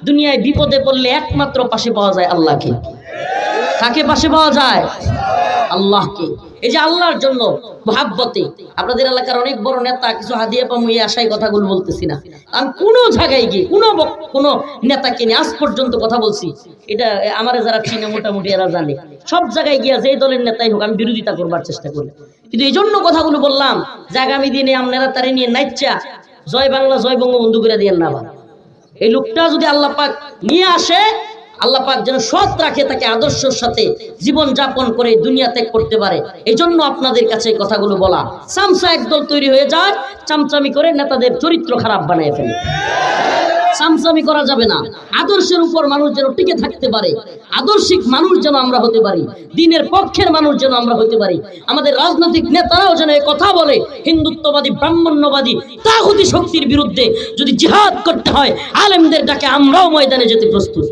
দুনিয়ায় বিপদে পড়লে একমাত্র পাশে পাওয়া যায় আল্লাহকে। কাকে পাশে পাওয়া যায়? আল্লাহকে। এই যে আল্লাহর জন্য মহাব্বতে আপনাদের এলাকার অনেক বড় নেতা কিছু হাদিয়া পাবো এই আশায় কথাগুলো বলতেছি না। আমি কোনো জায়গায় গিয়ে কোনো নেতাকে নিয়ে আজ পর্যন্ত কথা বলছি, এটা আমার যারা চিনে মোটামুটি এরা জানে, সব জায়গায় গিয়া যে দলের নেতাই হোক আমি বিরোধিতা করবার চেষ্টা করি। কিন্তু এই জন্য কথাগুলো বললাম যে আগামী দিনে আপনারা তারে নিয়ে নাইচা জয় বাংলা জয় বঙ্গবন্ধু করে দিয়ে না। এই লোকটা যদি আল্লাহ পাক নিয়ে আসে, আল্লাহ পাক যেন সৎ রাখে, তাকে আদর্শের সাথে জীবন যাপন করে দুনিয়া ত্যাগ করতে পারে। এই জন্য আপনাদের কাছে এই কথাগুলো বলা। চামচা একদল তৈরি হয়ে যায়, চামচামি করে নেতাদের চরিত্র খারাপ বানিয়ে ফেলে। চামচামি করা যাবে না। আদর্শের উপর মানুষ যেন টিকে থাকতে পারে, আদর্শিক মানুষ যেন আমরা হতে পারি, দিনের পক্ষের মানুষ যেন আমরা হতে পারি। আমাদের রাজনৈতিক নেতারাও যেন এই কথা বলে, হিন্দুত্ববাদী ব্রাহ্মণ্যবাদী তাগুতি শক্তির বিরুদ্ধে যদি জিহাদ করতে হয়, আলেমদের ডাকে আমরাও ময়দানে যেতে প্রস্তুত।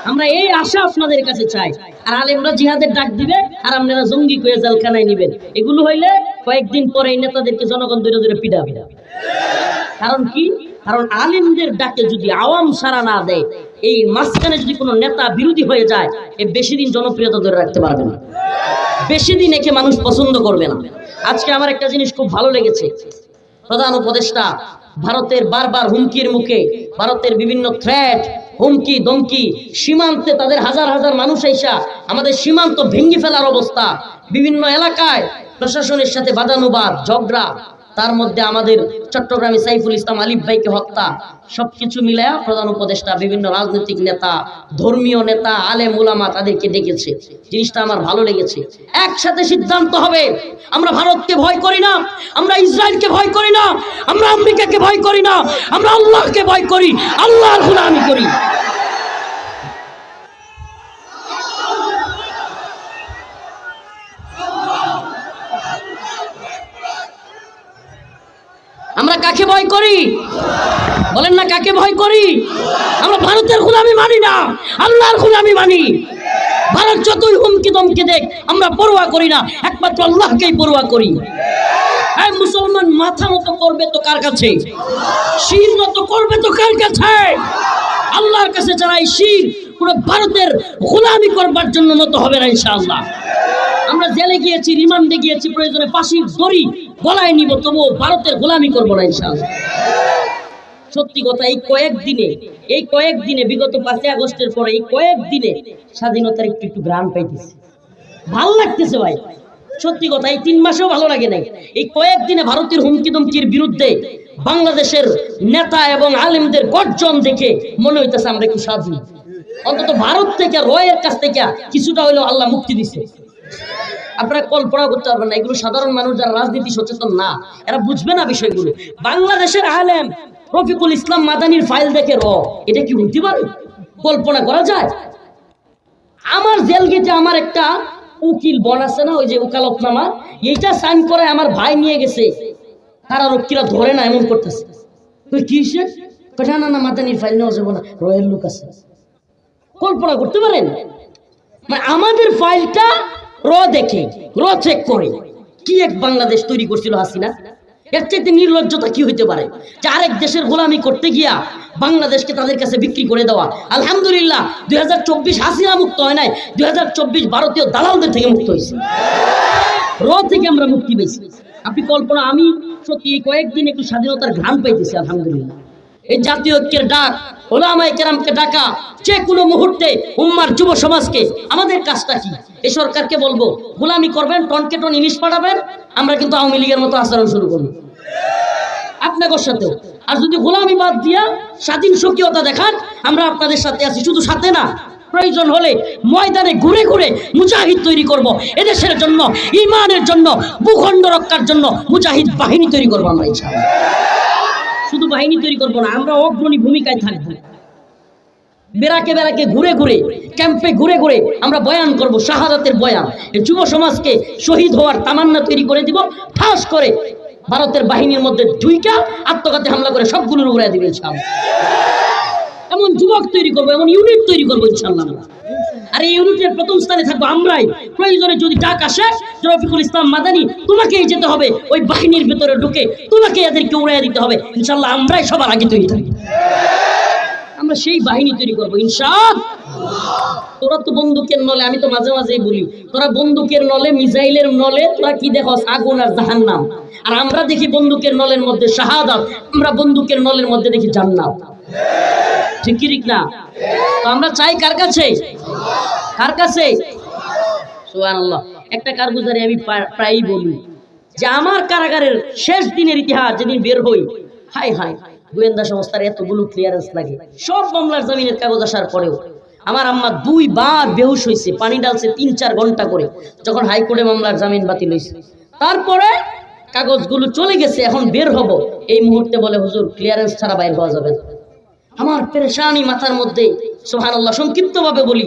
আমরা এই আশা আপনাদের কাছে চাই। আর আলেমরা জিহাদের ডাক দিবে আর আপনারা জঙ্গি করে জেলখানায় নিবেন, এগুলো হইলে কয়েকদিন পরে এই নেতাদেরকে জনগণ ধরে ধরে পিটাবে। কারণ কি? কারণ আলেমদের ডাকে যদি আওয়াম সাড়া না দেয়, এই মাঝখানে যদি কোনো নেতা বিরোধী হয়ে যায়, এ বেশি দিন জনপ্রিয়তা ধরে রাখতে পারবে না, বেশি দিন একে মানুষ পছন্দ করবে না। আজকে আমার একটা জিনিস খুব ভালো লেগেছে, প্রধান উপদেষ্টা ভারতের বারবার হুমকির মুখে, ভারতের বিভিন্ন থ্রেট, হুমকি দমকি, সীমান্তে তাদের হাজার হাজার মানুষ আইসা আমাদের সীমান্ত ভেঙে ফেলার অবস্থা, বিভিন্ন এলাকায় প্রশাসনের সাথে বাদানুবাদ ঝগড়া, তার মধ্যে আমাদের চট্টগ্রামে সাইফুল ইসলাম আলিফ ভাইকে হত্যা, সবকিছু মিলায়া প্রধান উপদেষ্টা বিভিন্ন রাজনৈতিক নেতা, ধর্মীয় নেতা, আলেম উলামা তাদেরকে ডেকেছে। জিনিসটা আমার ভালো লেগেছে। একসাথে সিদ্ধান্ত হবে, আমরা ভারতকে ভয় করি না, আমরা ইসরায়েলকে ভয় করি না, আমরা আমেরিকাকে ভয় করি না, আমরা আল্লাহকে ভয় করি, আল্লাহর গোলামি করি। আমরা কাকে ভয় করি? বলেন না, কাকে ভয় করি? আমরা ভারতের গোলামি মানি না, আল্লাহর গোলামি মানি। ভারত যতই হুমকি দমকি দেখ আমরা পরোয়া করি না, একমাত্র আল্লাহকেই পরোয়া করি। এই মুসলমান মাথা মতো করবে তো কার কাছে? শির মতো করবে তো কার কাছে? আল্লাহর কাছে। যারা এই শির পুরো ভারতের গোলামি করবার জন্য নত হবে না ইনশাআল্লাহ। আমরা জেলে গিয়েছি, রিমান্ডে গিয়েছি, প্রয়োজনে ফাঁসির দড়ি গলায় নিব, তবুও ভারতের গোলামি করবো না ইনশাআল্লাহ। সত্যি কথা, এই কয়েকদিনে বিগত 5 আগস্টের পরে এই কয়েকদিনে স্বাধীনতার একটু গ্রাম পাইতেছে, ভালো লাগতেছে ভাই। সত্যি কথা, এই 3 মাসেও ভালো লাগে নাই। এই কয়েকদিনে ভারতের হুমকি দমকির বিরুদ্ধে বাংলাদেশের নেতা এবং আলেমদের গর্জন দেখে মনে হইতেছে আমরা একটু স্বাধীন। অন্তত ভারত থেকে, রয়ের কাছ থেকে কিছুটা হইলেও আল্লাহ মুক্তি দিচ্ছে। আপনারা কল্পনা করতে পারবেন না, এগুলো সাধারণ মানুষ যারা রাজনীতি সচেতন না, এরা বুঝবে না বিষয়গুলো। বাংলাদেশের আলেম রফিকুল ইসলাম মাদানির ফাইল দেখে এটা কি হইতে পারে? কল্পনা করা যায়? আমার জেল গেটে আমার একটা উকিল বন আছে না, ওই যে উকালতনামা, এইটা সাইন করে আমার ভাই নিয়ে গেছে, কারারক্ষীরা ধরে না এমন করতেছে। তুই কি না মাদানির ফাইল নেওয়া যাবো না, রয়ের লোক আছে। কল্পনা করতে পারেন? মানে আমাদের ফাইলটা দেখে চেক করে কি এক বাংলাদেশ তৈরি করছিল হাসিনা। এর চাইতে নির্লজ্জতা কি হইতে পারে যে আরেক দেশের গোলামি করতে গিয়া বাংলাদেশকে তাদের কাছে বিক্রি করে দেওয়া। আলহামদুলিল্লাহ 2024 হাসিনা মুক্ত হয় নাই, 2024 ভারতীয় দালালদের থেকে মুক্ত হয়েছে, থেকে আমরা মুক্তি পেয়েছি। আপনি কল্পনা, আমি সত্যি এই কয়েকদিন একটু স্বাধীনতার ঘ্রাণ পাইতেছি আলহামদুলিল্লাহ। এই জাতীয় ঐক্যের ডাক, ওলামায়ে কেরামকে ডাকা, যে কোনো মুহূর্তে উম্মার যুব সমাজকে, আমাদের কাজটা কি? এই সরকারকে বলবো গোলামি করবেন, টনকে টন ইলিশ পাঠাবেন, আমরা কিন্তু আওয়ামী লীগের মতো আচরণ শুরু করবো আপনাদের সাথেও। আর যদি গোলামি বাদ দিয়া স্বাধীন সক্রিয়তা দেখান, আমরা আপনাদের সাথে আছি। শুধু সাথে না, প্রয়োজন হলে ময়দানে ঘুরে ঘুরে মুজাহিদ তৈরি করব, এদেশের জন্য, ইমানের জন্য, ভূখণ্ড রক্ষার জন্য মুজাহিদ বাহিনী তৈরি করবো আমরা ইনশাআল্লাহ। শুধু বাহিনী তৈরি করবো না, আমরা অগ্রণী ভূমিকায় থাকবো। বেড়াকে বেড়াকে ঘুরে ঘুরে, ক্যাম্পে ঘুরে ঘুরে আমরা বয়ান করব, শাহাদাতের বয়ান। যুব সমাজকে শহীদ হওয়ার তামান্না তৈরি করে দিব, ঠাস করে ভারতের বাহিনীর মধ্যে ঢুইকা আত্মঘাতী হামলা করে সবগুলোর উপরে দিবে ইনশাআল্লাহ। এমন যুবক তৈরি করবো, এমন ইউনিট তৈরি করবো ইনশাআল্লাহ। আর এই ইউনিটের প্রথম স্থানে থাকবো আমরাই। প্রয়োজনে যদি ডাক আসে রফিকুল ইসলাম মাদানি, তোমাকেই যেতে হবে, ওই বাহিনীর ভেতরে ঢুকে তোমাকে এদেরকে উড়াইয়া দিতে হবে, ইনশাআল্লাহ আমরাই সবার আগে তৈরি থাকবো। আমরা সেই বাহিনী তৈরি করবো ইনশাআল্লাহ। তোরা তো বন্দুকের নলে, আমি তো মাঝে মাঝেই বলি, তোরা বন্দুকের নলে, মিসাইলের নলে তোরা কি দেখো? আগুন আর জাহান্নাম। আর আমরা দেখি বন্দুকের নলের মধ্যে শাহাদাত, আমরা বন্দুকের নলের মধ্যে দেখি জান্নাত। ঠিক কি ঠিক না? তো আমরা চাই কার কাছে? কার কাছে? সুবহানাল্লাহ। একটা কারগুজারি আমি প্রায়ই বলি যে আমার কারাগারের শেষ দিনের ইতিহাস যেদিন বের হই, হাই হাই, গোয়েন্দা সংস্থার এতগুলো ক্লিয়ারেন্স লাগে, সব মামলার জামিনের কাগজ আসার পরেও আমার আম্মা 2 বার বেহুশ হয়েছে, পানি ডালছে 3-4 ঘন্টা করে, যখন হাইকোর্টে মামলার জামিন বাতিল হয়েছে। তারপরে কাগজগুলো চলে গেছে, এখন বের হব, এই মুহূর্তে বলে হুজুর ক্লিয়ারেন্স ছাড়া বাইর হওয়া যাবে না। আমার পেরেশানি মাথার মধ্যে। সুবহানাল্লাহ। সংক্ষিপ্ত ভাবে বলি,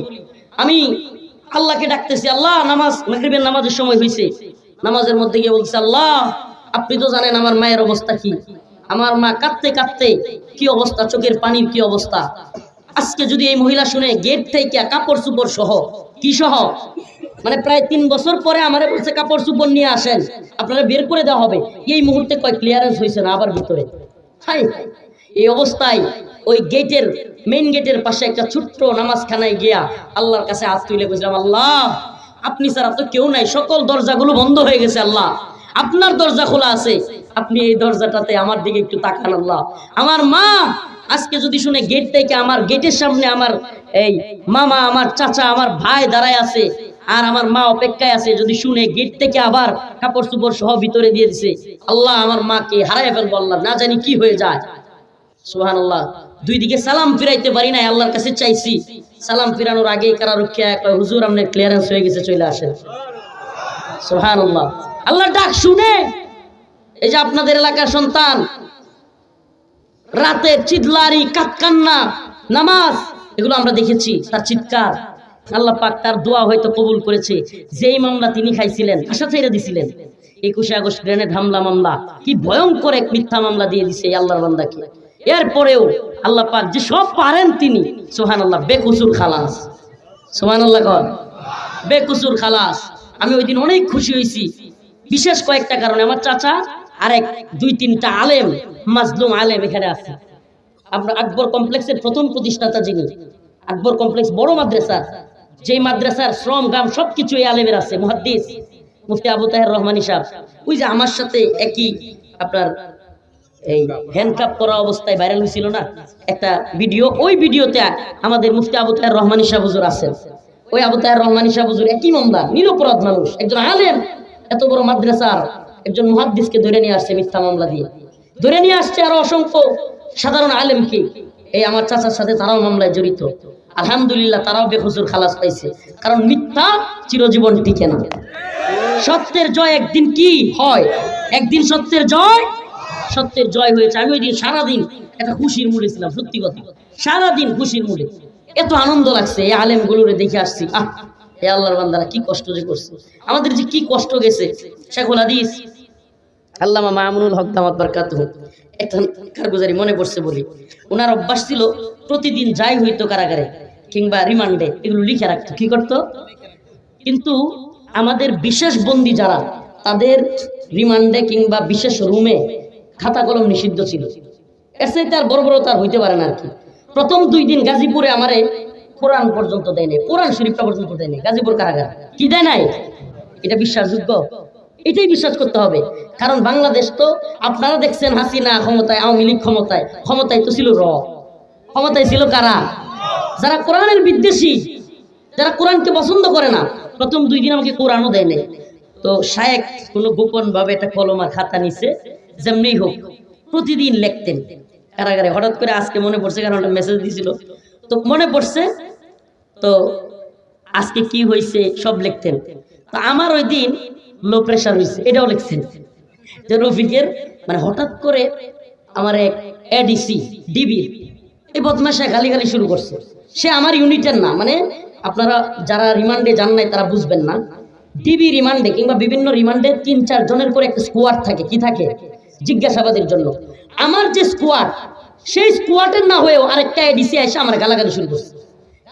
আমি আল্লাহকে ডাকতেছি, আল্লাহ, নামাজ, মাগরিবের নামাজের সময় হয়েছে, নামাজের মধ্যে গিয়ে বলছি, আল্লাহ আপনি তো জানেন আমার মায়ের অবস্থা কি, আমার মা কাঁদতে কাঁদতে কি অবস্থা, চোখের পানির কি অবস্থা। আজকে যদি এই মহিলা শুনে গেট থেকে কাপড় চুপড় সহ, কি সহ, মানে প্রায় 3 বছর পরে আমারে বলছে কাপড় চুপড় নিয়ে আসেন, আপনারা বের করে দেওয়া হবে, এই মুহূর্তে কয় ক্লিয়ারেন্স হয়েছে না, আবার ভিতরে। হাই, এই অবস্থায় ওই গেটের, মেইন গেটের পাশে একটা ছোট্ট নামাজখানায় গিয়া আল্লাহর কাছে হাত তুলে বলছিলাম, আল্লাহ আপনি ছাড়া তো কেউ নাই, সকল দরজাগুলো বন্ধ হয়ে গেছে, আল্লাহ আপনার দরজা খোলা আছে, আপনি এই দরজাটাতে আমার দিকে একটু তাকান আল্লাহ। আমার মা আজকে যদি শুনে গেট থেকে, আমার গেটের সামনে আমার এই মামা, আমার চাচা, আমার ভাই দাঁড়ায় আছে, আর আমার মা অপেক্ষায় আছে, যদি শুনে গেট থেকে আবার কাপড় চুপড় সহ ভিতরে দিয়ে দিছে, আল্লাহ আমার মাকে হারায় ফেলবো, আল্লাহ না জানি কি হয়ে যায়। সুবহানাল্লাহ। 2 দিকে সালাম ফিরাইতে পারি না, আল্লাহর কাছে চাইছি, সালাম ফিরানোর আগে কারারক্ষী কয়, হুজুর আপনার ক্লিয়ারেন্স হয়ে গেছে, চলে আসেন। সুবহানাল্লাহ। আল্লাহর ডাক শুনে এই যে আপনাদের এলাকার সন্তান রাতে চিৎলারি, কান্না, নামাজ, এগুলো আমরা দেখেছি, তার চিৎকার, আল্লাহ পাক তার দোয়া হয়তো কবুল করেছে। যেই মামলা তিনি খাইছিলেন, আশা ছেড়ে দিছিলেন, 21 আগস্ট গ্রেনেড হামলা মামলা, কি ভয়ঙ্কর এক মিথ্যা মামলা দিয়ে দিছে এই আল্লাহর বান্দাকে। এরপরেও আল্লাহ পাক যে সব পারেন তিনি, সুবহানাল্লাহ, বেকসুর খালাস। সুবহানাল্লাহ কর, বেকসুর খালাস। আমি ওই দিন অনেক খুশি হয়েছি, বিশেষ কয়েকটা কারণে। আমার চাচা আরেক 2-3টা আলেম, মাজলুম আলেম এখানে আছে। আপনার আকবর কমপ্লেক্সের প্রথম প্রতিষ্ঠাতা যিনি, আকবর কমপ্লেক্স বড় মাদ্রাসা, যেই মাদ্রাসার শ্রম গ্রাম সবকিছু এই আলেমের আছে, মুহাদ্দিস মুফতি আবু তাহের রহমানী সাহেব। ওই যে আমার সাথে একই আপনার এই হ্যান্ডকাপ করা অবস্থায় ভাইরাল হয়েছিল না একটা ভিডিও, ওই ভিডিওতে আমাদের মুফতি আবু তাহের রহমানী সাহেব হুজুর আছেন। ওই আবু তাহের রহমানী সাহেব হুজুর একই মামলা, নিরপরাধ মানুষ, একজন আলেম, এত বড় মাদ্রাসার একজন মুহাদ্দিসকে ধরে নিয়ে আসছে মিথ্যা মামলা দিয়ে, ধরে নিয়ে আসছে আরো অসংখ্য সাধারণ আলেমকে। এই আমার চাচার সাথে তারাও মামলায় জড়িত, আলহামদুলিল্লাহ তারাও বেকসুর খালাস পাইছে, কারণ মিথ্যা চিরজীবন টিকে না। সত্যের জয় একদিন কি হয়, একদিন সত্যের জয়, সত্যের জয় হয়েছে। আমি ওই দিন সারাদিন একটা খুশির মুডে ছিলাম, সত্যি কথা, সারাদিন খুশির মুডে, এত আনন্দ লাগছে এই আলেম গুলোরে দেখে আসছি। এ আল্লাহর বান্দারা কি কষ্ট যে করছে, আমাদের যে কি কষ্ট গেছে। শেখুল হাদিস আল্লামা মামুনুল হক দামাত বারকাতুহু একটা কারগুজারি মনে পড়ছে বলি, ওনার অভ্যাস ছিল প্রতিদিন যাই হইতো কারাগারে কিংবা রিমান্ডে, এগুলো লিখে রাখতো। কি করতো? কিন্তু আমাদের বিশেষ বন্দী যারা, তাদের রিমান্ডে কিংবা বিশেষ রুমে খাতা কলম নিষিদ্ধ ছিল। এর চাইতে আর বড় বড় তার হইতে পারে না আর কি। প্রথম 2 দিন গাজীপুরে আমারে কোরআন পর্যন্ত দেয় নাই, কোরআন শরীফটা পর্যন্ত দেয় নাই, গাজীপুর কারাগার। কি দেয় নাই? এটা বিশ্বাসযোগ্য? এটাই বিশ্বাস করতে হবে, কারণ বাংলাদেশ তো আপনারা দেখছেন, হাসিনা ক্ষমতায়, আওয়ামী লীগ ক্ষমতায়, ক্ষমতায় তো ছিল ক্ষমতায় ছিল কারা? যারা কোরআনের বিদ্বেষী, যারা কোরআনকে পছন্দ করে না। প্রথম 2 দিন আমাকে কোরআনও দেয় নাই। তো শায়েখ কোনো গোপন ভাবে একটা কলম আর খাতা নিছে, যেমনি হোক প্রতিদিন লিখতেন কারাগারে। হঠাৎ করে আজকে মনে পড়ছে, কারণ একটা মেসেজ দিছিল, তো মনে পড়ছে, তো আজকে কি হয়েছে সব লিখতেন। তো আমার ওই দিন লো প্রেশার হয়েছে, এটাও লিখছেন যে রফিকের, মানে হঠাৎ করে আমার এক এডিসি ডিবির এই বদমাশা গালিগালি শুরু করছে। সে আমার ইউনিটের না, মানে আপনারা যারা রিমান্ডে যান নাই তারা বুঝবেন না। ডিবি রিমান্ডে কিংবা বিভিন্ন রিমান্ডে 3-4 জনের করে একটা স্কোয়াড থাকে, কি থাকে? জিজ্ঞাসাবাদের জন্য। আমার যে স্কোয়াড, সেই স্কোয়াডের না হয়েও আরেকটা এডিসি এসে আমার গালাগালি শুরু করছে।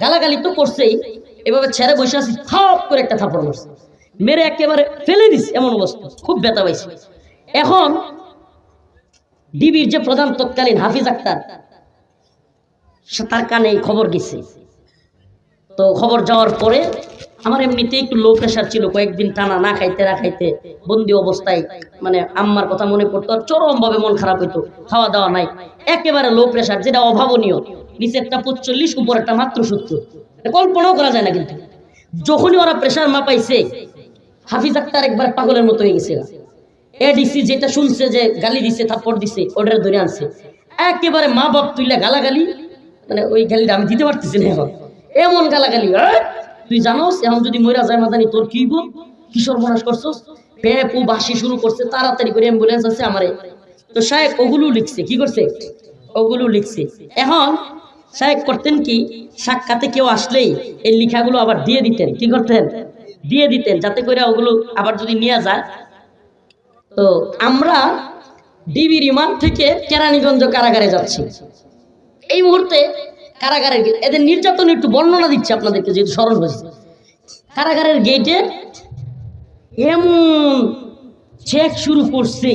গালাগালি তো করছেই, এভাবে ছেড়ে বসে আছি, থাপ করে একটা থাপড় মারছে, মেরে একেবারে ফেলে দিস, এমন অবস্থা, খুব ব্যথা পাইছে। এখন ডিবির যে প্রধান তৎকালীন হাফিজ আক্তার, তার কানে এই খবর গেছে। তো খবর যাওয়ার পরে আমার এমনিতে একটু লো প্রেশার ছিল, কয়েকদিন টানা না খাইতে না খাইতে বন্দি অবস্থায়, মানে আম্মার কথা মনে পড়তো, আর চরম ভাবে মন খারাপ হইতো, খাওয়া দাওয়া নাই, একেবারে লো প্রেশার, যেটা অভাবনীয়। নিচেরটা 45, উপরেরটা মাত্র 70, কল্পনাও করা যায় না। কিন্তু যখনই ওরা প্রেশার মাপাইছে, হাফিজ আক্তার একবার পাগলের মতো হয়ে গেছে। এডিসি যেটা শুনছে যে গালি দিছে, থাপ্পড় দিছে, ওটারে ধরে আনছে, একেবারে মা বাপ তুইলা গালাগালি, মানে ওই গালিটা আমি দিতে পারতেছি না এখন, এমন গালাগালি। তুই জানোস এখন যদি মইরা যায় মাদানি তোর কি গো, কিশোর মনাস করছস, পেপু বাসি শুরু করছে, তাড়াতাড়ি করে অ্যাম্বুলেন্স আছে আমারে। তো সাহেব ওগুলো লিখছে, কি করছে, ওগুলো লিখছে। এখন সাহেব করতেন কি, সাক্ষাতে কেউ আসলেই এই লেখাগুলো আবার দিয়ে দিতেন, কি করতেন, দিয়ে দিতেন, যাতে করে ওগুলো আবার যদি নিয়ে যায়। তো আমরা ডিবি রিমান্ড থেকে কেরানীগঞ্জ কারাগারে যাচ্ছি। এই মুহূর্তে কারাগারের এদের নির্যাতন একটু বর্ণনা দিচ্ছে আপনাদেরকে, যেহেতু স্মরণ হয়েছে। কারাগারের গেটে এমন চেক শুরু করছে,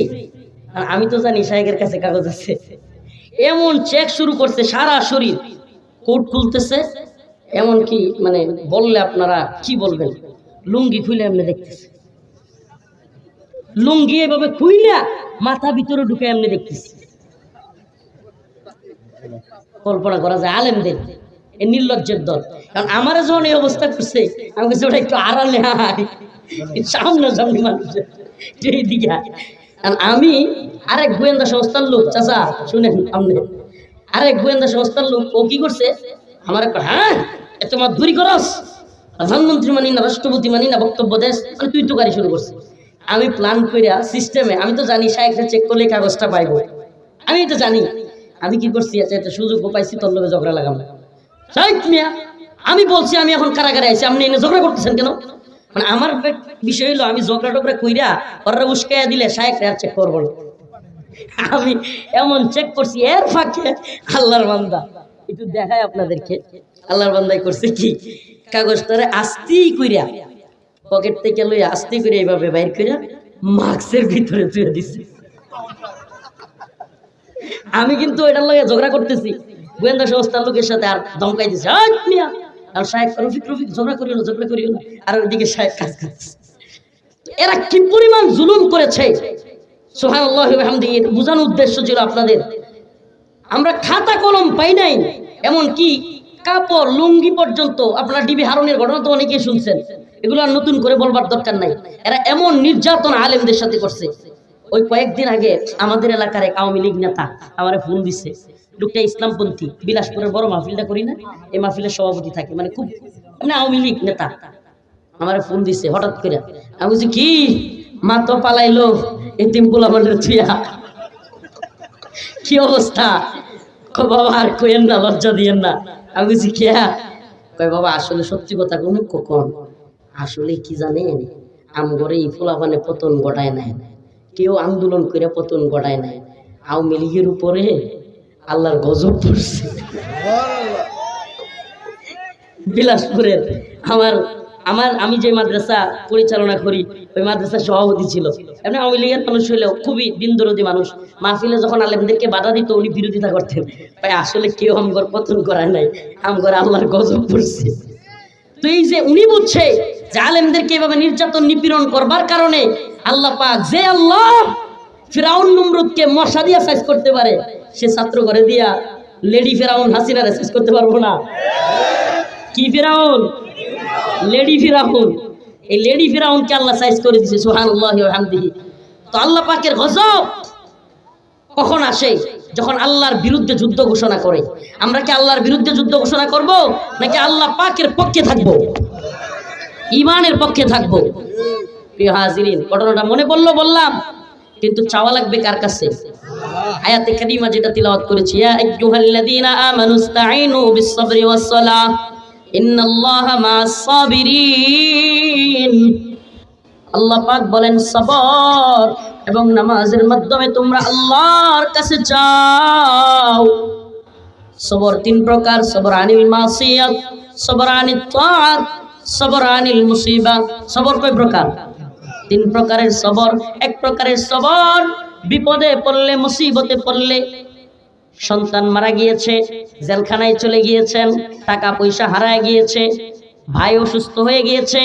আর আমি তো জানি সাহেবের কাছে কাগজ আছে, এমন চেক শুরু করছে, সারা শরীর কোট খুলতেছে, এমন কি মানে বললে আপনারা কি বলবেন, লুঙ্গি খুলে এমনি দেখতেছে, লুঙ্গি এভাবে খুইলা মাথা ভিতরে ঢুকে এমনি দেখতেছি। কল্পনা করা যায় আলেমদের এই নির্লজ্জের দল। কারণ আমার যখন এই অবস্থা করছে, আমি কাছে ওটা একটু আড়ালে সামনে সামনে মানুষের দিকে। আমি আরেক গোয়েন্দা সংস্থার লোক, চাচা শুনেন আপনি, আরেক গোয়েন্দা সংস্থার লোক, ও কি করছে আমার, হ্যাঁ এত মাধুরী করস, প্রধানমন্ত্রী মানি না, রাষ্ট্রপতি মানি না, বক্তব্য দেশ, মানে তুই তো গাড়ি শুরু করছে। আমি প্ল্যান করিয়া সিস্টেমে, আমি তো জানি সাহেবটা চেক করলে কাগজটা পাইব, আমি এটা জানি। আমি কি করছি, আচ্ছা একটা সুযোগ পাইছি, তোর লোকে ঝগড়া লাগাম না। সাহেব মিয়া, আমি বলছি আমি এখন কারাগারে আছি, আপনি এনে ঝগড়া করতেছেন কেন? মানে আমার বিষয় হলো, আমি ঝগড়া টগড়া কইরা ওরা উস্কাইয়া দিলে সাহেব আর চেক করবো না। আমি এমন চেক করছি, এর ফাঁকে আল্লাহর বান্দা, একটু দেখায় আপনাদেরকে, আল্লাহর বান্দাই করছে কি, কাগজটারে আস্তি কইরা পকেট থেকে লইয়া আস্তি করে এইভাবে বাইর কইরা মাস্কের ভিতরে তুলে দিছে। আমি কিন্তু এটার লগে ঝগড়া করতেছি গোয়েন্দা সংস্থার লোকের সাথে, আর ধমকাই দিছে, আর সাহেব রফিক রফিক ঝগড়া করিও না, ঝগড়া করিও না, আর ওইদিকে সাহেব কাজ করছে। এরা কি পরিমাণ জুলুম করেছে, সুবহানাল্লাহি ওয়া বিহামদিহি, বোঝানোর উদ্দেশ্য ছিল আপনাদের। আমরা খাতা কলম পাই নাই, এমন কি কাপড় লুঙ্গি পর্যন্ত, আপনার ডিবি হারুনের ঘটনা তো অনেকেই শুনছেন, এগুলো আর নতুন করে বলবার দরকার নাই। এরা এমন নির্যাতন আলেমদের সাথে করছে। ওই কয়েকদিন আগে আমাদের এলাকার এক আওয়ামী লীগ নেতা আমারে ফোন দিচ্ছে, লোকটা ইসলামপন্থী, বিলাসপুরের বড় মাহফিলটা করি না, এই মাহফিলের সভাপতি থাকে, মানে খুব মানে আওয়ামী লীগ নেতা, আমারে ফোন দিচ্ছে হঠাৎ করে। আমি বলছি কি, মা তো পালাইলো এতিম গোলামের থুইয়া, কি অবস্থা? বাবা আর কইেন না, লজ্জা দিয়েন না। আমি বলছি কে? কয় বাবা আসলে সত্যি কথা কোন কখন, আসলে কি জানেন, আমগরে এই ফোলাপানে পতন ঘটায় নাই, কেউ আন্দোলন করে পতন ঘটায় নাই, আওয়ামী লীগের উপরে আল্লাহর গজব পড়ছে। বিলাসপুরের আমি যে মাদ্রাসা পরিচালনা করি, ওই মাদ্রাসার সভাপতি ছিল, এমনি আওয়ামী লীগের মানুষ হলেও খুবই দিনদরদি মানুষ। মাহফিলে যখন আলেমদেরকে বাধা দিত, উনি বিরোধিতা করতেন। ভাই আসলে কেউ আমগর পতন করায় নাই, আমগর আল্লাহর গজব পড়ছে। তো এই যে উনি বুঝছে যে আলেমদেরকে এভাবে নির্যাতন নিপীড়ন করবার কারণে আল্লাহ পাক, যে আল্লাহ ফিরাউন নমরুদকে মশা দিয়া সাইজ করতে পারে, সে ছাত্র ঘরে দিয়া লেডি ফিরাউন হাসিনারে সাইজ করতে পারবো না। কি ফিরাউন? লেডি ফিরাউন। এই লেডি ফিরাউনকে আল্লাহ সাইজ করে দিয়েছে, সুবহানাল্লাহি ওয়া বিহামদিহি। তো আল্লাহ পাকের গজব কখন আসে? যখন আল্লাহর বিরুদ্ধে যুদ্ধ ঘোষণা করে। আমরা কি আল্লাহর বিরুদ্ধে যুদ্ধ ঘোষণা করব, নাকি আল্লাহ পাকের পক্ষে থাকবো, ঈমানের পক্ষে থাকবো? প্রিয় হাজিরিন, ঘটনাটা মনে পড়লো বললাম, কিন্তু চাওয়া লাগবে কার কাছে? আয়াতে কারিমা যেটা তিলাওয়াত করেছি, ইয়া আইয়ুহাল্লাযীনা আমানুস্তাঈনু বিস-সাবরি ওয়াস-সালাহ ইন্নাল্লাহা মা'আস-সাবিরিন। আল্লাহ পাক বলেন সবর এবং নামাজের মাধ্যমে তোমরা আল্লাহর কাছে চাও। সবর তিন প্রকার, সবর আনিল মাসিয়াত, সবর আনিত তাআত, সবর আনিল মুসিবা। সবর কয় প্রকার? তিন প্রকারের সবর। এক প্রকারের সবর বিপদে পড়লে, মুসিবতে পড়লে সন্তান মারা গিয়েছে, জেলখানায় চলে গিয়েছেন, টাকা পয়সা হারায় গিয়েছে, ভাই অসুস্থ হয়ে গিয়েছে,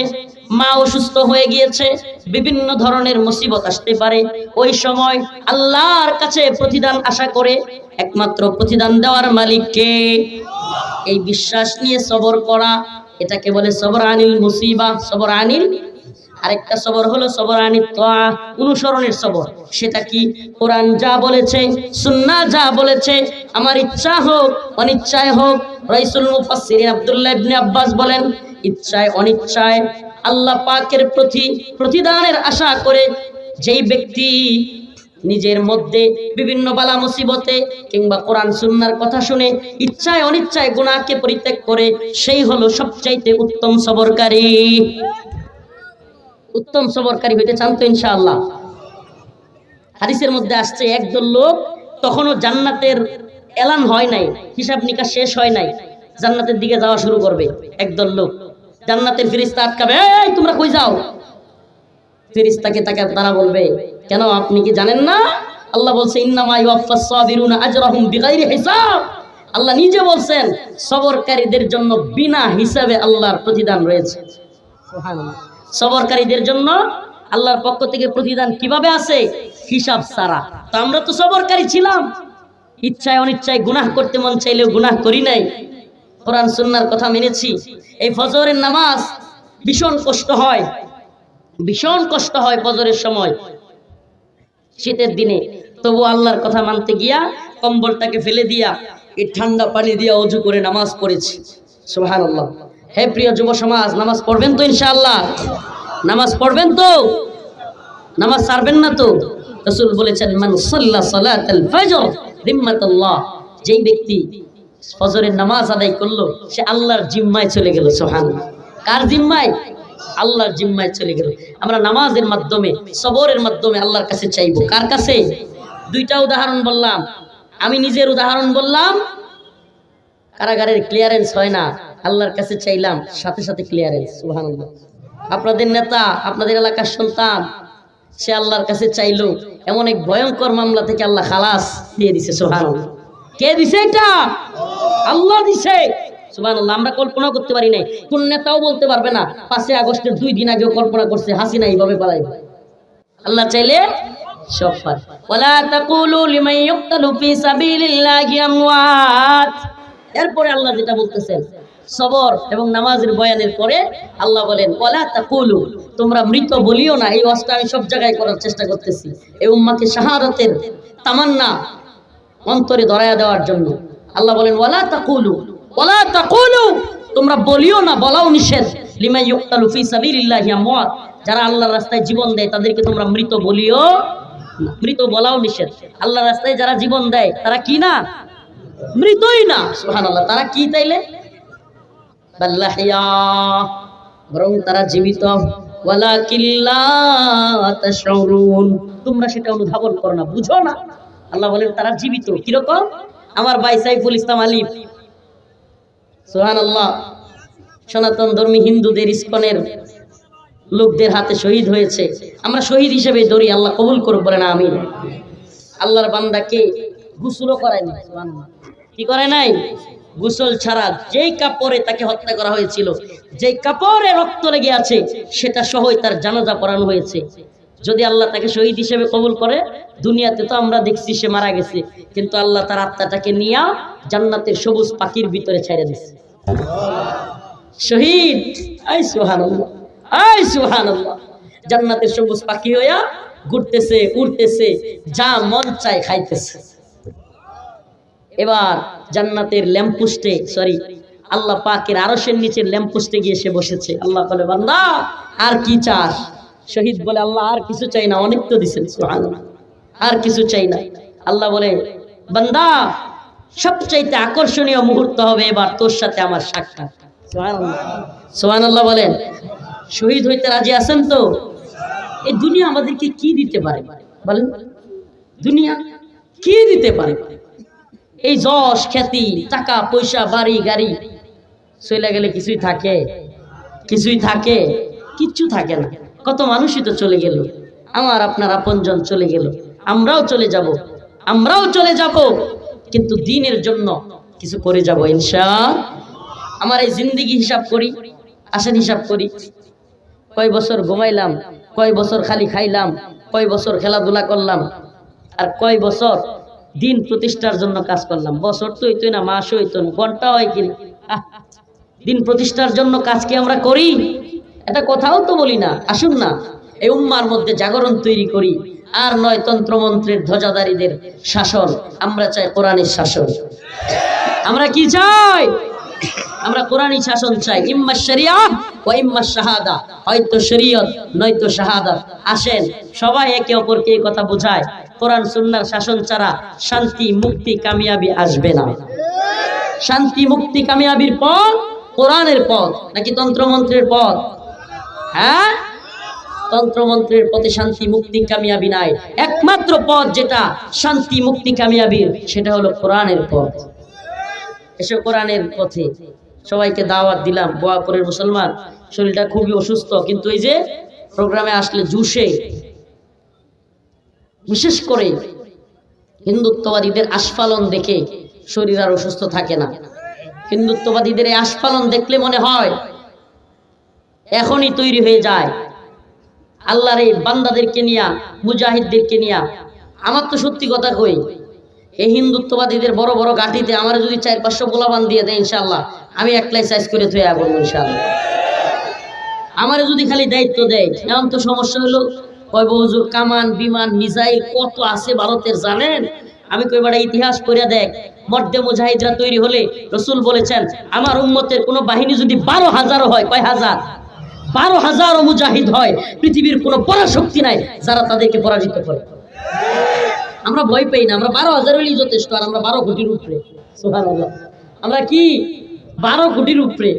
মা অসুস্থ হয়ে গিয়েছে, বিভিন্ন ধরনের মুসিবত আসতে পারে। ওই সময় আল্লাহর কাছে প্রতিদান আশা করে, একমাত্র প্রতিদান দেওয়ার মালিক কে? এই বিশ্বাস নিয়ে সবর করা, এটাকে বলে সবর আনিল মুসিবা। সবর আনিল, আরেকটা সবর হলো সবর আনিল তোয়া, অনুসরণের সবর। সেটা কি? কোরআন যা বলেছে, সুন্নাহ যা বলেছে, আমার ইচ্ছা হোক অনিচ্ছায় হোক। রাইসুল মুফাসসিরিন আব্দুল্লাহ ইবনে আব্বাস বলেন, ইচ্ছায় অনিচ্ছায় আল্লাহ পাকের প্রতি প্রতিদানের আশা করে যেই ব্যক্তি নিজের মধ্যে বিভিন্ন বালা মুসিবতে কিংবা কোরআন সুন্নাহর কথা শুনে ইচ্ছায় অনিচ্ছায় গুনাহকে পরিত্যাগ করে, সেই হলো সবচাইতে উত্তম সবরকারী। উত্তম সবরকারী হইতে চান তো ইনশাআল্লাহ? হাদিসের মধ্যে আসছে, একদল লোক তখনও জান্নাতের এলান হয় নাই, হিসাব নিকাশ শেষ হয় নাই, জান্নাতের দিকে যাওয়া শুরু করবে। একদল লোক, জান্নাতের ফেরেশতা আটকাবে, এই তোমরা কই যাও? ফেরেশতাকে তাকে তারা বলবে, কেন আপনি কি জানেন না আল্লাহ বলছে ইন্নামা ইউওয়াফাস সাবিরুনা আজরাহুম বিগাইরি হিসাব। আল্লাহ নিজে বলছেন সবরকারীদের জন্য বিনা হিসাবে আল্লাহর প্রতিদান রয়েছে। সুবহানাল্লাহ। সবরকারীদের জন্য আল্লাহর পক্ষ থেকে প্রতিদান কিভাবে আছে? হিসাব ছাড়া। তো আমরা তো সবরকারী ছিলাম, ইচ্ছায় অনিচ্ছায় গুনাহ করতে মন চাইলেও গুনাহ করি নাই, কোরআন সুন্নাহর কথা মেনেছি। এই ফজরের নামাজ ভীষণ কষ্ট হয়, ভীষণ কষ্ট হয় ফজরের সময়, শীতের দিনে, তবু আল্লাহর কথা মানতে গিয়া কম্বলটাকে ফেলে দিয়া এই ঠান্ডা পানি দিয়া ওযু করে নামাজ পড়েছি। সুবহানাল্লাহ। হে প্রিয় যুব সমাজ, নামাজ পড়বেন তো ইনশাআল্লাহ? নামাজ পড়বেন তো? নামাজ ছাড়বেন না তো? রাসূল বলেছেন, মান সাল্লা সালাতাল ফজর যিম্মাতুল্লাহ, যেই ব্যক্তি ফজরের নামাজ আদায় করলো সে আল্লাহর জিম্মায় চলে গেল। সুবহানাল্লাহ। কার জিম্মায়? আল্লাহর জিম্মায় চলে গেল। আমরা নামাজের মাধ্যমে, সবরের মাধ্যমে আল্লাহর কাছে চাইবো। কার কাছে? দুইটা উদাহরণ বললাম, আমি নিজের উদাহরণ বললাম, কারাগারের ক্লিয়ারেন্স হয় না, আল্লাহর কাছে চাইলাম, সাথে সাথে ক্লিয়ারেন্স। সুবহানাল্লাহ। আপনাদের নেতা, আপনাদের এলাকার সন্তান, সে আল্লাহর কাছে চাইলো, এমন এক ভয়ঙ্কর মামলা থেকে আল্লাহ খালাস দিয়ে দিছে। সুবহানাল্লাহ। কে দিছে এটা? আল্লাহ দিছে। সুবহানাল্লাহ। আমরা কল্পনা করতে পারি নাই, কোন নেতাও বলতে পারবে না 5 আগস্টের 2 দিন আগেও কল্পনা করছে হাসিনা এইভাবে পালাইবে। আল্লাহ চাইলে সব পারে। ওয়ালা তাকুলু লিমান ইউকতালু ফি সাবিলিল্লাহি আমওয়াত। এরপরে আল্লাহ যেটা বলতেছেন সবর এবং নামাজের বয়ানের পরে আল্লাহ বলেন, ওয়ালা তাকুলু, তোমরা মৃত বলিও না। এই ওয়াজটা আমি সব জায়গায় করার চেষ্টা করতেছি, এই উম্মাহকে শাহাদাতের তামান্না অন্তরে ধরায়া দেওয়ার জন্য। আল্লাহ বলেন, ওয়ালা তাকুলু, ওয়ালা তাকুলু, তোমরা বলিও না, বলাও নিষেধ, লিমান ইউকতালু ফি সাবিলিল্লাহি আমওয়াত, যারা আল্লাহর রাস্তায় জীবন দেয় তাদেরকে তোমরা মৃত বলিও না। মৃত বলাও নিষেধ। আল্লাহর রাস্তায় যারা জীবন দেয় তারা কি না? মৃতই না। সুবহানাল্লাহ। তারা কি তাইলে? বাল্লাহিয়া, বরং তারা জীবিত। ওয়ালাকিন লা তাশউরুন, তোমরা সেটা অনুধাবন করো না, বুঝো না। আল্লাহ বলেন তারা জীবিত। কিরকম? আমার ভাই সাইফুল ইসলাম আলিফ, সুবহানাল্লাহ, সনাতন ধর্মী হিন্দুদের ইসকনের লোকদের হাতে শহীদ হয়েছে। আমরা শহীদ হিসেবে ধরি, আল্লাহ কবুল করুক, বলেন আমিন। আল্লাহর বান্দাকে গোসলও করায় নাই। সুবহানাল্লাহ। কি করে নাই? গোসল ছাড়া যেই কাপড়ে তাকে হত্যা করা হয়েছিল, যেই কাপড়ে রক্ত লেগে আছে, সেটা সহই তার জানাজা পড়ানো হয়েছে। যদি আল্লাহ তাকে শহীদ হিসেবে কবুল করে, দুনিয়াতে তো আমরা দেখছি সে মারা গেছে, কিন্তু আল্লাহ তার আত্মাটাকে নিয়ে জান্নাতের সবুজ পাখির ভিতরে ছেড়ে দিচ্ছে। শহীদ, আই সুবহানাল্লাহ, আই সুবহানাল্লাহ, জান্নাতের সবুজ পাখি হইয়া ঘুরতেছে, উড়তেছে, যা মন চায় খাইতেছে। এবার জান্নাতের ল্যাম্পপোস্টে, আল্লাহ পাকের আরশের নিচে ল্যাম্পপোস্টে গিয়ে সে বসেছে। আল্লাহ বলে, বান্দা আর কি চাস? শহীদ বলে, আল্লাহ আর কিছু চাই না, অনেক তো দিছেন। সুবহানাল্লাহ। আর কিছু চাই না। আল্লাহ বলে, বান্দা সবচাইতে আকর্ষণীয় মুহূর্ত হবে এবার তোর সাথে আমার সাক্ষাৎ। সুবহানাল্লাহ। সুবহানাল্লাহ বলেন। শহীদ হইতে রাজি আছেন তো? এই দুনিয়া আমাদেরকে কি দিতে পারে বলেন? দুনিয়া কি দিতে পারে? এই যশ, খ্যাতি, টাকা পয়সা, বাড়ি গাড়ি চলে গেলে কিছুই থাকে? কিছুই থাকে? কিচ্ছু থাকে না। কত মানুষই তো চলে গেল, আমার আপনার আপনজন চলে গেল, আমরাও চলে যাব, আমরাও চলে যাব। কিন্তু দ্বীনের জন্য কিছু করে যাব ইনশাআল্লাহ। আমার এই জিন্দেগি হিসাব করি, আসেন হিসাব করি, কয় বছর ঘুমাইলাম, কয় বছর খালি খাইলাম, কয় বছর খেলাধুলা করলাম, আর কয় বছর দিন প্রতিষ্ঠার জন্য কাজ করলাম। বছর তো হইতোই না, মাসও হইতো না, ঘন্টা হয় কিনা। দিন প্রতিষ্ঠার জন্য কাজ কি আমরা করি? এটা কথাও তো বলি না। আসুন না এই উম্মার মধ্যে জাগরণ তৈরি করি। আর নয় তন্ত্রমন্ত্রের ধ্বজাধারীদের শাসন, আমরা চাই কোরআনের শাসন। আমরা কি চাই? আমরা কোরআনী শাসন চাই। ইম্মা শরিয়াহ ওয়া ইম্মা শাহাদা, হয়তো শরীয়ত নয়তো শাহাদাত। আসেন সবাই একে অপরকে এই কথা বোঝায়, কোরআন সুন্নাহর শাসন ছাড়া শান্তি মুক্তি কামিয়াবি আসবে না। শান্তি মুক্তি কামিয়াবির পথ কোরআনের পথ নাকি তন্ত্রমন্ত্রের পথ? হ্যাঁ, তন্ত্রমন্ত্রের পথে শান্তি মুক্তি কামিয়াবি নাই। একমাত্র পথ যেটা শান্তি মুক্তি কামিয়াবির, সেটা হলো কোরআনের পথ। এসে কোরআনের পথে সবাইকে দাওয়াত দিলাম। বোয়াপুরের মুসলমান, শরীরটা খুবই অসুস্থ, কিন্তু এই যে প্রোগ্রামে আসলে জুসে, বিশেষ করে হিন্দুত্ববাদীদের আস্ফালন দেখে শরীর আর অসুস্থ থাকে না। হিন্দুত্ববাদীদের এই আস্ফালন দেখলে মনে হয় এখনই তৈরি হয়ে যায় আল্লাহর এই বান্দাদেরকে নিয়া, মুজাহিদদেরকে নিয়া। আমার তো সত্যি কথা কই, এই হিন্দুত্ববাদীদের বড় বড় গাঠিতে আমার যদি 400-500 গোলাবান দিয়ে দেয় ইনশাআল্লাহ, আমি একলাই সাইজ করে থয়ে আবো ইনশাআল্লাহ। আমার যদি খালি দায়িত্ব দেয়। এমন তো সমস্যা হলো, কয় হুজুর কামান বিমান মিসাইল কত আছে ভারতের জানেন? আমি কই বেটা ইতিহাস পড়ে দেখ, মর্দে মুজাহিদরা তৈরি হলে রাসূল বলেছেন আমার উম্মতের কোন বাহিনী যদি 12,000 হয়, কয় হাজার? 12,000 মুজাহিদ হয়, পৃথিবীর কোনো পরাশক্তি নাই যারা তাদেরকে পরাজিত করে। আমরা ভয় পাই না, আমরা 12,000 হলেই যথেষ্ট। আর আমরা 12 কোটির উপরে, সুবহানাল্লাহ। আমরা কি 12 কোটির উপরে?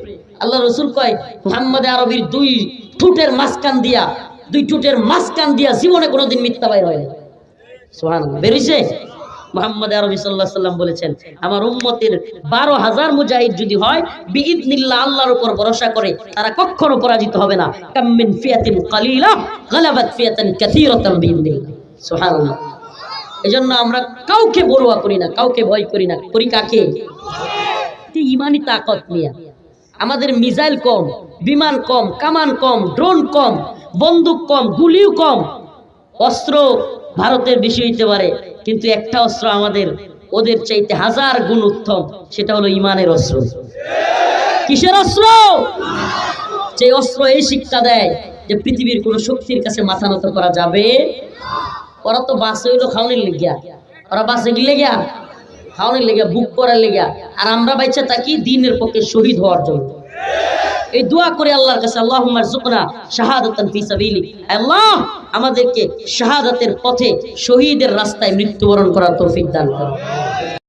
আল্লাহ রাসূল কয় মুহাম্মদ আরবির দুই ঠোঁটের মাঝখান দিয়া জীবনে কোনোদিন মিথ্যা বাইর হয় না। সুবহানাল্লাহ। বেরিয়েছে মুহাম্মদ আরবি সাল্লাল্লাহু আলাইহি ওয়াসাল্লাম বলেছেন আমার উম্মতের 12,000 মুজাহিদ যদি হয়, বিইذনিল্লাহ আল্লাহর উপর ভরসা করে, তারা কখনো পরাজিত হবে না। কাম মিন ফিয়াতিন কালিলা গালাবাত ফিয়াতান কাসীরাতান বিইذনিল্লাহ। সুবহানাল্লাহ। এজন্য আমরা কাউকে পরোয়া করি না, কাউকে ভয় করি না। করি কাকে? ঈমানি তাকত নিয়ে। আমাদের মিসাইল কম, বিমান কম, কামান কম, ড্রোন কম, বন্দুক কম, গুলিও কম, অস্ত্র ভারতের বেশি হইতে পারে, কিন্তু একটা অস্ত্র আমাদের ওদের চাইতে 1000 গুণ উত্তম, সেটা হলো ঈমানের অস্ত্র। কিসের অস্ত্র? যে অস্ত্র এই শিক্ষা দেয় যে পৃথিবীর কোন শক্তির কাছে মাথা নত করা যাবে। ওরা তো বাসে হইলো খাওয়ানোর লেগিয়া, ওরা বাসে গিলে গিয়া খাওয়ানোর লেগিয়া, বুক করার লেগিয়া, আর আমরা বাইচা থাকি দ্বীনের পক্ষে শহীদ হওয়ার জন্য। এই দোয়া করে আল্লাহর কাছে, আল্লাহুম্মা রযুকনা শাহাদাতান ফি সাবিলিক, আল্লাহ আমাদেরকে শাহাদাতের পথে শহীদের রাস্তায় মৃত্যুবরণ করার তৌফিক দান করো।